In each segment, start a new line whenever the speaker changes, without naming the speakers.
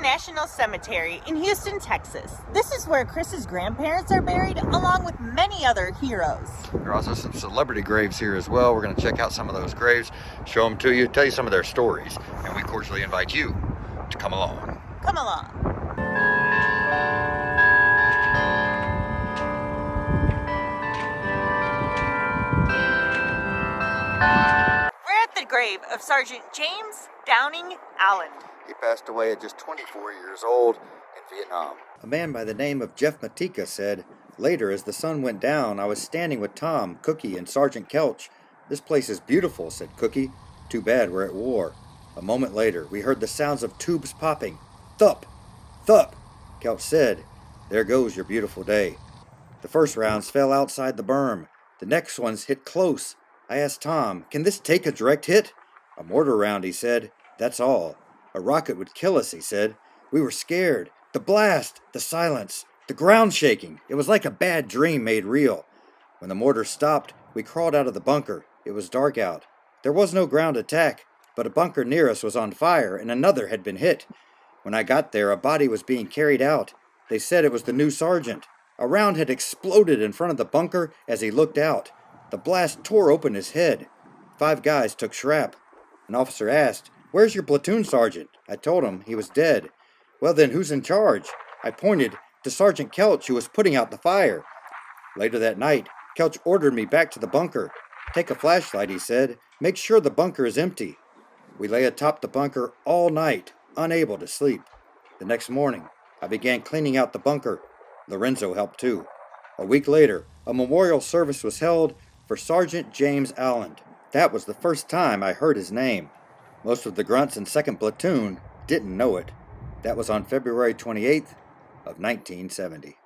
National Cemetery in Houston, Texas. This is where Chris's grandparents are buried, along with many other heroes.
There are also some celebrity graves here as well. We're going to check out some of those graves, show them to you, tell you some of their stories, and we cordially invite you to come along.
Come along. We're at the grave of Sgt James Allen.
He passed away at just 24 years old in Vietnam. A man by the name of Jeff Matika said, "Later, as the sun went down, I was standing with Tom, Cookie, and Sergeant Kelch. This place is beautiful," said Cookie. "Too bad we're at war." A moment later, we heard the sounds of tubes popping. "Thup! Thup!" Kelch said, "There goes your beautiful day." The first rounds fell outside the berm. The next ones hit close. I asked Tom, "Can this take a direct hit?" "A mortar round," he said. "That's all." "A rocket would kill us," he said. We were scared. The blast, the silence, the ground shaking. It was like a bad dream made real. When the mortar stopped, we crawled out of the bunker. It was dark out. There was no ground attack, but a bunker near us was on fire and another had been hit. When I got there, a body was being carried out. They said it was the new sergeant. A round had exploded in front of the bunker as he looked out. The blast tore open his head. 5 guys took shrap. An officer asked, "Where's your platoon sergeant?" I told him he was dead. "Well then, who's in charge?" I pointed to Sergeant Kelch, who was putting out the fire. Later that night, Kelch ordered me back to the bunker. "Take a flashlight," he said. "Make sure the bunker is empty." We lay atop the bunker all night, unable to sleep. The next morning, I began cleaning out the bunker. Lorenzo helped too. A week later, a memorial service was held for Sgt James Allen. That was the first time I heard his name. Most of the grunts in 2nd Platoon didn't know it. That was on February 28th of 1970.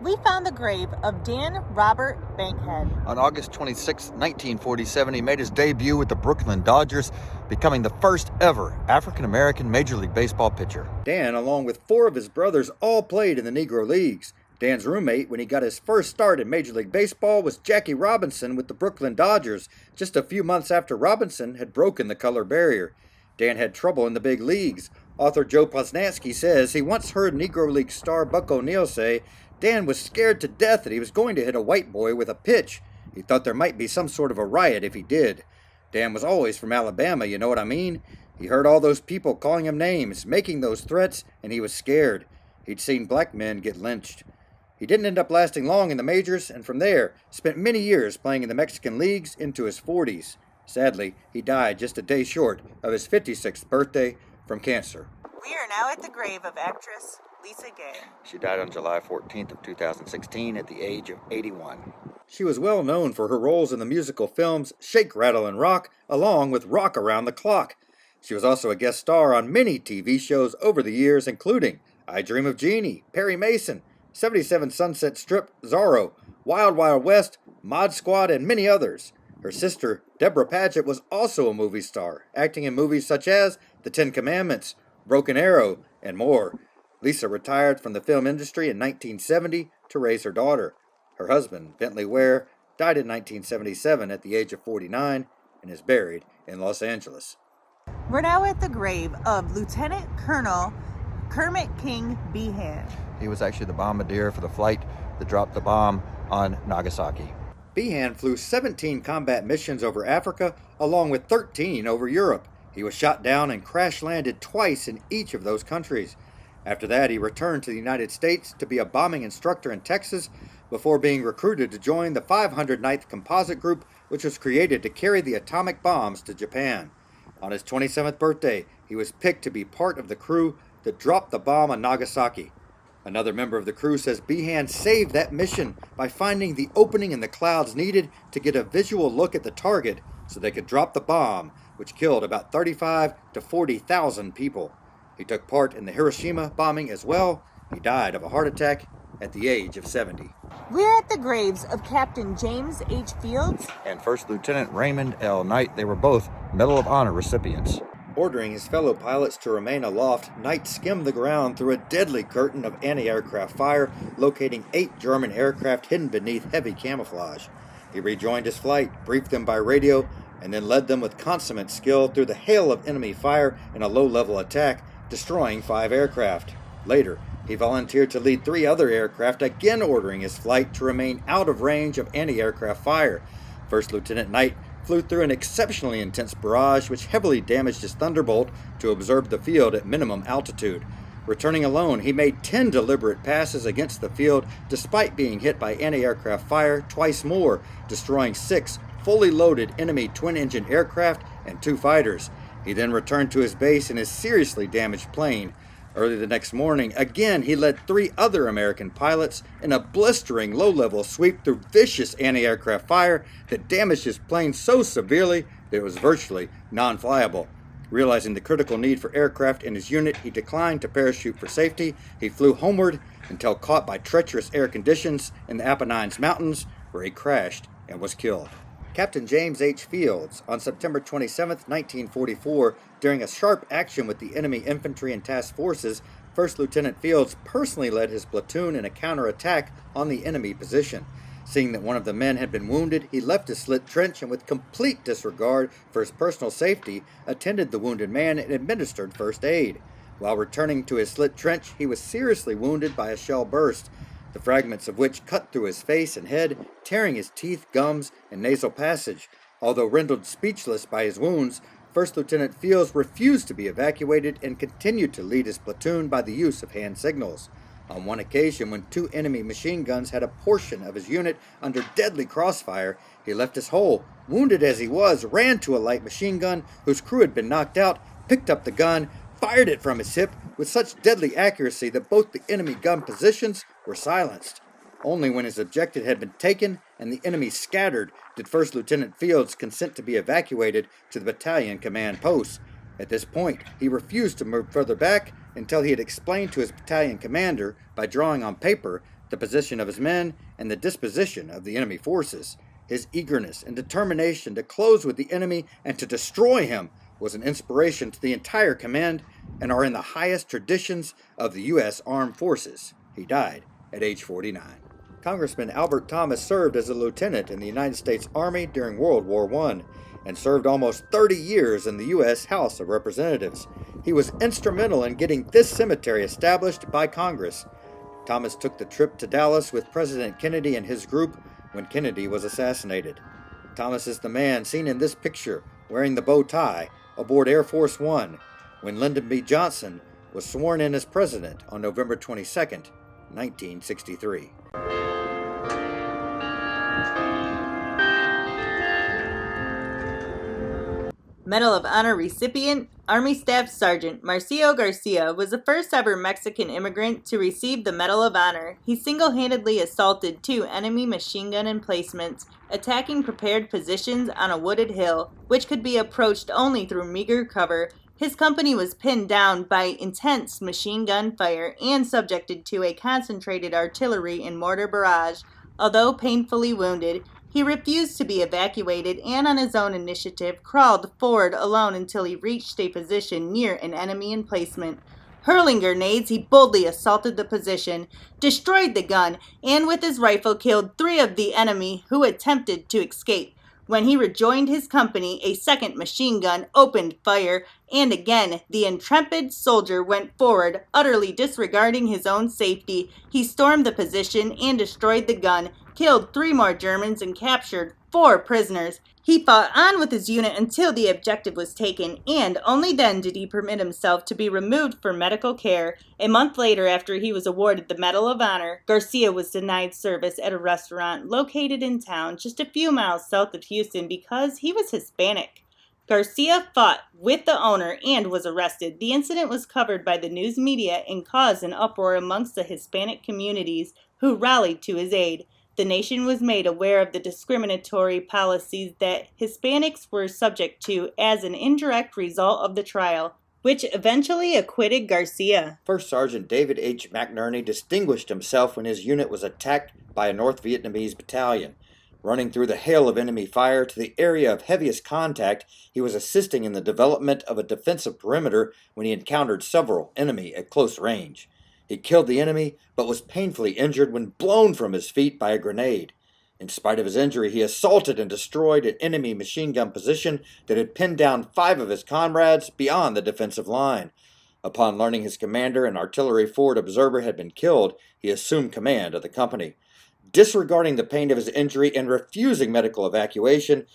We found the grave of Dan Robert Bankhead.
On August 26, 1947, he made his debut with the Brooklyn Dodgers, becoming the first ever African-American Major League Baseball pitcher. Dan, along with 4 of his brothers, all played in the Negro Leagues. Dan's roommate, when he got his first start in Major League Baseball, was Jackie Robinson with the Brooklyn Dodgers, just a few months after Robinson had broken the color barrier. Dan had trouble in the big leagues. Author Joe Posnanski says he once heard Negro League star Buck O'Neil say Dan was scared to death that he was going to hit a white boy with a pitch. He thought there might be some sort of a riot if he did. Dan was always from Alabama, you know what I mean? He heard all those people calling him names, making those threats, and he was scared. He'd seen black men get lynched. He didn't end up lasting long in the majors, and from there, spent many years playing in the Mexican leagues into his 40s. Sadly, he died just a day short of his 56th birthday from cancer.
We are now at the grave of actress Lisa Gay.
She died on July 14th of 2016 at the age of 81.
She was well known for her roles in the musical films Shake, Rattle, and Rock, along with Rock Around the Clock. She was also a guest star on many TV shows over the years, including I Dream of Jeannie, Perry Mason, 77 Sunset Strip, Zorro, Wild Wild West, Mod Squad, and many others. Her sister, Deborah Paget, was also a movie star, acting in movies such as The 10 Commandments, Broken Arrow, and more. Lisa retired from the film industry in 1970 to raise her daughter. Her husband, Bentley Ware, died in 1977 at the age of 49 and is buried in Los Angeles.
We're now at the grave of Lieutenant Colonel Kermit King Benhan.
He was actually the bombardier for the flight that dropped the bomb on Nagasaki.
Benhan flew 17 combat missions over Africa, along with 13 over Europe. He was shot down and crash-landed twice in each of those countries. After that, he returned to the United States to be a bombing instructor in Texas before being recruited to join the 509th Composite Group, which was created to carry the atomic bombs to Japan. On his 27th birthday, he was picked to be part of the crew that dropped the bomb on Nagasaki. Another member of the crew says Benhan saved that mission by finding the opening in the clouds needed to get a visual look at the target so they could drop the bomb, which killed about 35 to 40,000 people. He took part in the Hiroshima bombing as well. He died of a heart attack at the age of 70.
We're at the graves of Captain James H. Fields
and First Lieutenant Raymond L. Knight. They were both Medal of Honor recipients.
Ordering his fellow pilots to remain aloft, Knight skimmed the ground through a deadly curtain of anti-aircraft fire, locating 8 German aircraft hidden beneath heavy camouflage. He rejoined his flight, briefed them by radio, and then led them with consummate skill through the hail of enemy fire in a low-level attack destroying 5 aircraft. Later, he volunteered to lead 3 other aircraft, again ordering his flight to remain out of range of anti-aircraft fire. First Lieutenant Knight flew through an exceptionally intense barrage which heavily damaged his Thunderbolt to observe the field at minimum altitude. Returning alone, he made 10 deliberate passes against the field despite being hit by anti-aircraft fire twice more, destroying 6 fully loaded enemy twin-engine aircraft and 2 fighters. He then returned to his base in his seriously damaged plane. Early the next morning, again he led 3 other American pilots in a blistering low-level sweep through vicious anti-aircraft fire that damaged his plane so severely that it was virtually non-flyable. Realizing the critical need for aircraft in his unit, he declined to parachute for safety. He flew homeward until caught by treacherous air conditions in the Apennines Mountains, where he crashed and was killed. Captain James H. Fields, on September 27, 1944, during a sharp action with the enemy infantry and task forces, First Lieutenant Fields personally led his platoon in a counterattack on the enemy position. Seeing that one of the men had been wounded, he left his slit trench and with complete disregard for his personal safety, attended the wounded man and administered first aid. While returning to his slit trench, he was seriously wounded by a shell burst, the fragments of which cut through his face and head, tearing his teeth, gums, and nasal passage. Although rendered speechless by his wounds, First Lieutenant Fields refused to be evacuated and continued to lead his platoon by the use of hand signals. On one occasion, when 2 enemy machine guns had a portion of his unit under deadly crossfire, he left his hole. Wounded as he was, ran to a light machine gun whose crew had been knocked out, picked up the gun, fired it from his hip with such deadly accuracy that both the enemy gun positions were silenced. Only when his objective had been taken and the enemy scattered did First Lieutenant Fields consent to be evacuated to the battalion command post. At this point, he refused to move further back until he had explained to his battalion commander, by drawing on paper, the position of his men and the disposition of the enemy forces. His eagerness and determination to close with the enemy and to destroy him was an inspiration to the entire command and are in the highest traditions of the U.S. Armed Forces. He died at age 49. Congressman Albert Thomas served as a lieutenant in the United States Army during World War I and served almost 30 years in the U.S. House of Representatives. He was instrumental in getting this cemetery established by Congress. Thomas took the trip to Dallas with President Kennedy and his group when Kennedy was assassinated. Thomas is the man seen in this picture wearing the bow tie aboard Air Force One when Lyndon B. Johnson was sworn in as president on November 22, 1963.
Medal of Honor recipient, Army Staff Sergeant Marcio Garcia was the first ever Mexican immigrant to receive the Medal of Honor. He single-handedly assaulted 2 enemy machine gun emplacements, attacking prepared positions on a wooded hill, which could be approached only through meager cover. His company was pinned down by intense machine gun fire and subjected to a concentrated artillery and mortar barrage. Although painfully wounded, he refused to be evacuated and on his own initiative crawled forward alone until he reached a position near an enemy emplacement. Hurling grenades, he boldly assaulted the position, destroyed the gun, and with his rifle killed 3 of the enemy who attempted to escape. When he rejoined his company, a second machine gun opened fire, and again the intrepid soldier went forward, utterly disregarding his own safety. He stormed the position and destroyed the gun, killed 3 more Germans, and captured 4 prisoners. He fought on with his unit until the objective was taken, and only then did he permit himself to be removed for medical care. A month later, after he was awarded the Medal of Honor, Garcia was denied service at a restaurant located in town just a few miles south of Houston because he was Hispanic. Garcia fought with the owner and was arrested. The incident was covered by the news media and caused an uproar amongst the Hispanic communities who rallied to his aid. The nation was made aware of the discriminatory policies that Hispanics were subject to as an indirect result of the trial, which eventually acquitted Garcia.
First Sergeant David H. McNerney distinguished himself when his unit was attacked by a North Vietnamese battalion. Running through the hail of enemy fire to the area of heaviest contact, he was assisting in the development of a defensive perimeter when he encountered several enemy at close range. He killed the enemy, but was painfully injured when blown from his feet by a grenade. In spite of his injury, he assaulted and destroyed an enemy machine gun position that had pinned down 5 of his comrades beyond the defensive line.
Upon learning his commander, an artillery forward observer, had been killed, he assumed command of the company. Disregarding the pain of his injury and refusing medical evacuation,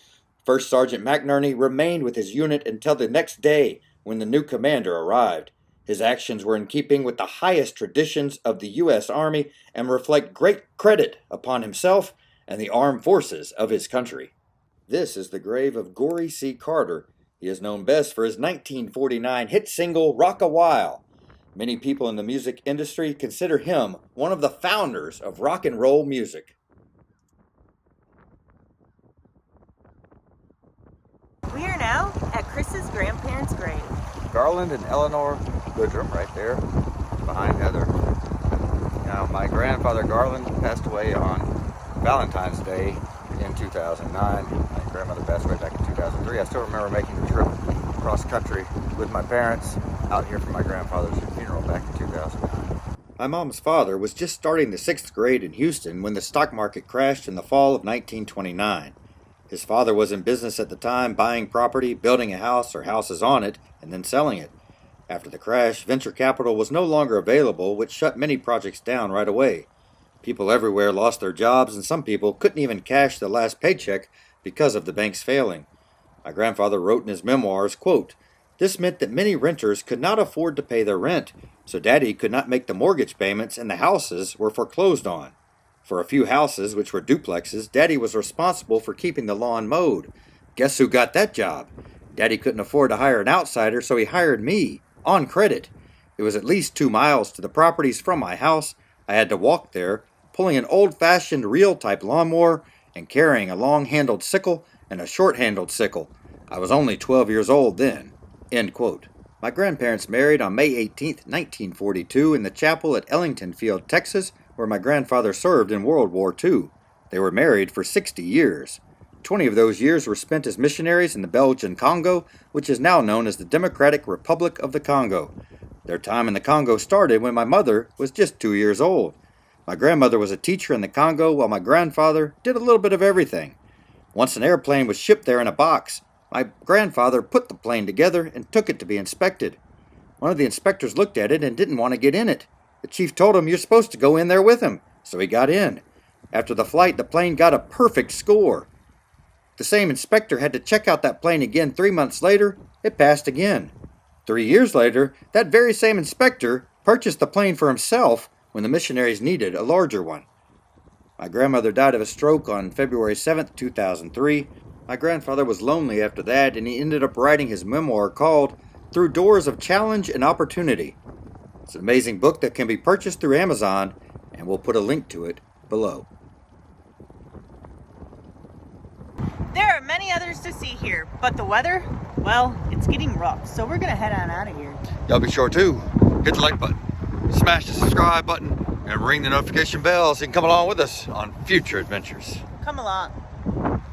First Sergeant McAndrew remained with his unit until the next day when the new commander arrived. His actions were in keeping with the highest traditions of the U.S. Army and reflect great credit upon himself and the armed forces of his country. This is the grave of Gory C. Carter. He is known best for his 1949 hit single, Rock a While. Many people in the music industry consider him one of the founders of rock and roll music.
We are now at Chris's grandparents' grave.
Garland and Eleanor Goodrum right there behind Heather. Now, my grandfather Garland passed away on Valentine's Day in 2009. My grandmother passed away back in 2003. I still remember making the trip cross country with my parents out here for my grandfather's funeral back in 2009.
My mom's father was just starting the 6th grade in Houston when the stock market crashed in the fall of 1929. His father was in business at the time, buying property, building a house or houses on it, and then selling it. After the crash, venture capital was no longer available, which shut many projects down right away. People everywhere lost their jobs, and some people couldn't even cash the last paycheck because of the banks failing. My grandfather wrote in his memoirs, quote, "This meant that many renters could not afford to pay their rent, so Daddy could not make the mortgage payments and the houses were foreclosed on. For a few houses, which were duplexes, Daddy was responsible for keeping the lawn mowed. Guess who got that job? Daddy couldn't afford to hire an outsider, so he hired me, on credit. It was at least 2 miles to the properties from my house. I had to walk there, pulling an old-fashioned reel-type lawnmower and carrying a long-handled sickle and a short-handled sickle. I was only 12 years old then." End quote. My grandparents married on May 18, 1942 in the chapel at Ellington Field, Texas, where my grandfather served in World War II. They were married for 60 years. 20 of those years were spent as missionaries in the Belgian Congo, which is now known as the Democratic Republic of the Congo. Their time in the Congo started when my mother was just 2 years old. My grandmother was a teacher in the Congo, while my grandfather did a little bit of everything. Once an airplane was shipped there in a box, my grandfather put the plane together and took it to be inspected. One of the inspectors looked at it and didn't want to get in it. The chief told him, "You're supposed to go in there with him," so he got in. After the flight, the plane got a perfect score. The same inspector had to check out that plane again 3 months later. It passed again. 3 years later, that very same inspector purchased the plane for himself when the missionaries needed a larger one. My grandmother died of a stroke on February 7, 2003. My grandfather was lonely after that, and he ended up writing his memoir called Through Doors of Challenge and Opportunity. It's an amazing book that can be purchased through Amazon, and we'll put a link to it below.
There are many others to see here, but the weather, well, it's getting rough, so we're gonna head on out of here.
Y'all be sure to hit the like button, smash the subscribe button, and ring the notification bell so you can come along with us on future adventures.
Come along.